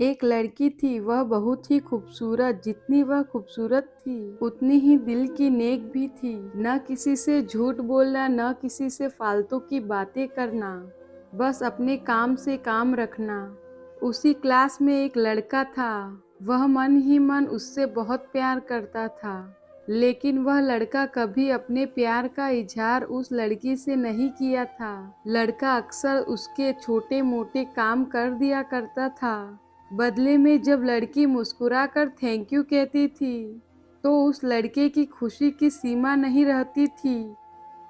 एक लड़की थी, वह बहुत ही खूबसूरत। जितनी वह खूबसूरत थी उतनी ही दिल की नेक भी थी। न किसी से झूठ बोलना, न किसी से फालतू की बातें करना, बस अपने काम से काम रखना। उसी क्लास में एक लड़का था, वह मन ही मन उससे बहुत प्यार करता था। लेकिन वह लड़का कभी अपने प्यार का इजहार उस लड़की से नहीं किया था। लड़का अक्सर उसके छोटे मोटे काम कर दिया करता था। बदले में जब लड़की मुस्कुराकर थैंक यू कहती थी तो उस लड़के की खुशी की सीमा नहीं रहती थी।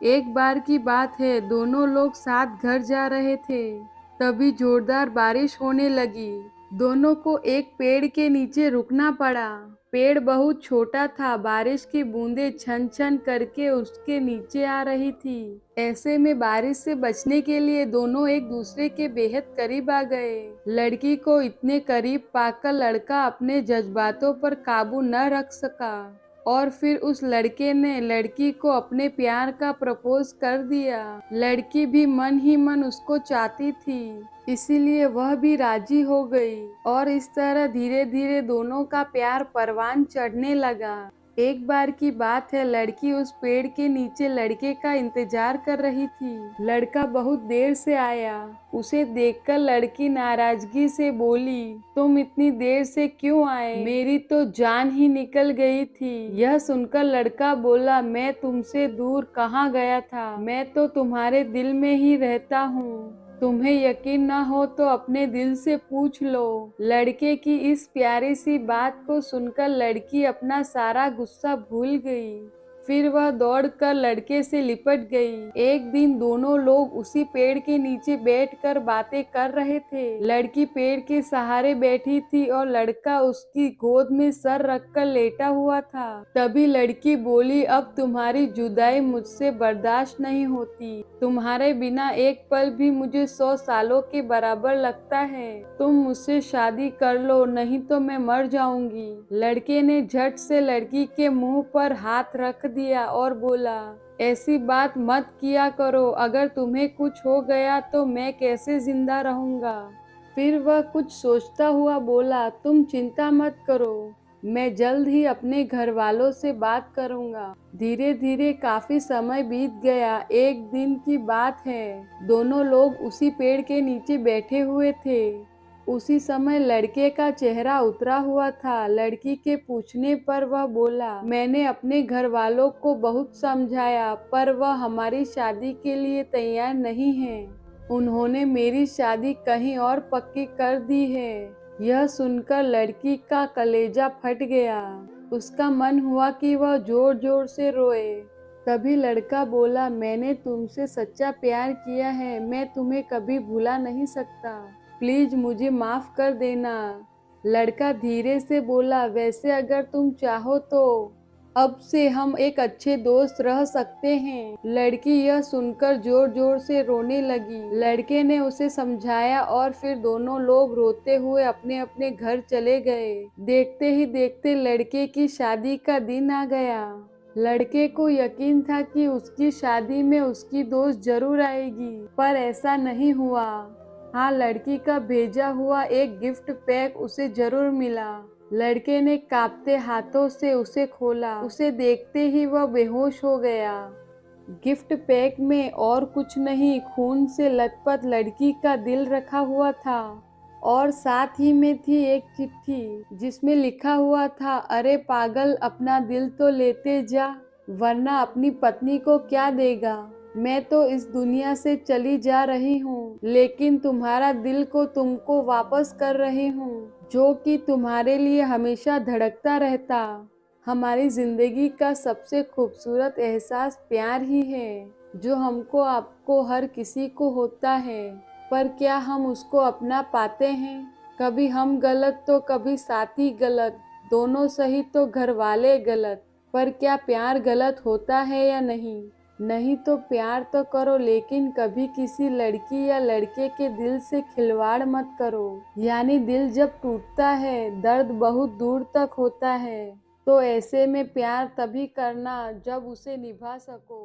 एक बार की बात है, दोनों लोग साथ घर जा रहे थे, तभी जोरदार बारिश होने लगी। दोनों को एक पेड़ के नीचे रुकना पड़ा। पेड़ बहुत छोटा था, बारिश की बूंदें छन छन करके उसके नीचे आ रही थी। ऐसे में बारिश से बचने के लिए दोनों एक दूसरे के बेहद करीब आ गए। लड़की को इतने करीब पाकर लड़का अपने जज्बातों पर काबू न रख सका और फिर उस लड़के ने लड़की को अपने प्यार का प्रपोज कर दिया। लड़की भी मन ही मन उसको चाहती थी, इसीलिए वह भी राजी हो गई और इस तरह धीरे धीरे दोनों का प्यार परवान चढ़ने लगा। एक बार की बात है, लड़की उस पेड़ के नीचे लड़के का इंतजार कर रही थी। लड़का बहुत देर से आया। उसे देखकर लड़की नाराजगी से बोली, तुम इतनी देर से क्यों आए? मेरी तो जान ही निकल गई थी। यह सुनकर लड़का बोला, मैं तुमसे दूर कहाँ गया था, मैं तो तुम्हारे दिल में ही रहता हूँ। तुम्हें यकीन ना हो तो अपने दिल से पूछ लो। लड़के की इस प्यारी सी बात को सुनकर लड़की अपना सारा गुस्सा भूल गई। फिर वह दौड़कर लड़के से लिपट गई। एक दिन दोनों लोग उसी पेड़ के नीचे बैठकर बातें कर रहे थे। लड़की पेड़ के सहारे बैठी थी और लड़का उसकी गोद में सर रखकर लेटा हुआ था। तभी लड़की बोली, अब तुम्हारी जुदाई मुझसे बर्दाश्त नहीं होती। तुम्हारे बिना एक पल भी मुझे 100 सालों के बराबर लगता है। तुम मुझसे शादी कर लो, नहीं तो मैं मर जाऊंगी। लड़के ने झट से लड़की के मुंह पर हाथ रख दिया और बोला, ऐसी बात मत किया करो। अगर तुम्हें कुछ हो गया तो मैं कैसे जिंदा रहूंगा? फिर वह कुछ सोचता हुआ बोला, तुम चिंता मत करो, मैं जल्द ही अपने घर वालों से बात करूंगा। धीरे धीरे काफी समय बीत गया। एक दिन की बात है, दोनों लोग उसी पेड़ के नीचे बैठे हुए थे। उसी समय लड़के का चेहरा उतरा हुआ था। लड़की के पूछने पर वह बोला, मैंने अपने घर वालों को बहुत समझाया पर वह हमारी शादी के लिए तैयार नहीं है। उन्होंने मेरी शादी कहीं और पक्की कर दी है। यह सुनकर लड़की का कलेजा फट गया। उसका मन हुआ कि वह जोर जोर से रोए। तभी लड़का बोला, मैंने तुमसे सच्चा प्यार किया है, मैं तुम्हें कभी भुला नहीं सकता। प्लीज मुझे माफ कर देना। लड़का धीरे से बोला, वैसे अगर तुम चाहो तो अब से हम एक अच्छे दोस्त रह सकते हैं। लड़की यह सुनकर जोर जोर से रोने लगी। लड़के ने उसे समझाया और फिर दोनों लोग रोते हुए अपने अपने घर चले गए। देखते ही देखते लड़के की शादी का दिन आ गया। लड़के को यकीन था कि उसकी शादी में उसकी दोस्त जरूर आएगी, पर ऐसा नहीं हुआ। हाँ, लड़की का भेजा हुआ एक गिफ्ट पैक उसे जरूर मिला। लड़के ने कांपते हाथों से उसे खोला। उसे देखते ही वह बेहोश हो गया। गिफ्ट पैक में और कुछ नहीं, खून से लथपथ लड़की का दिल रखा हुआ था और साथ ही में थी एक चिट्ठी जिसमें लिखा हुआ था, अरे पागल, अपना दिल तो लेते जा, वरना अपनी पत्नी को क्या देगा। मैं तो इस दुनिया से चली जा रही हूँ, लेकिन तुम्हारा दिल को तुमको वापस कर रही हूँ, जो कि तुम्हारे लिए हमेशा धड़कता रहता। हमारी जिंदगी का सबसे खूबसूरत एहसास प्यार ही है, जो हमको आपको हर किसी को होता है, पर क्या हम उसको अपना पाते हैं? कभी हम गलत तो कभी साथी गलत, दोनों सही तो घर वाले गलत। पर क्या प्यार गलत होता है या नहीं? नहीं तो प्यार तो करो, लेकिन कभी किसी लड़की या लड़के के दिल से खिलवाड़ मत करो। यानी दिल जब टूटता है, दर्द बहुत दूर तक होता है, तो ऐसे में प्यार तभी करना जब उसे निभा सको।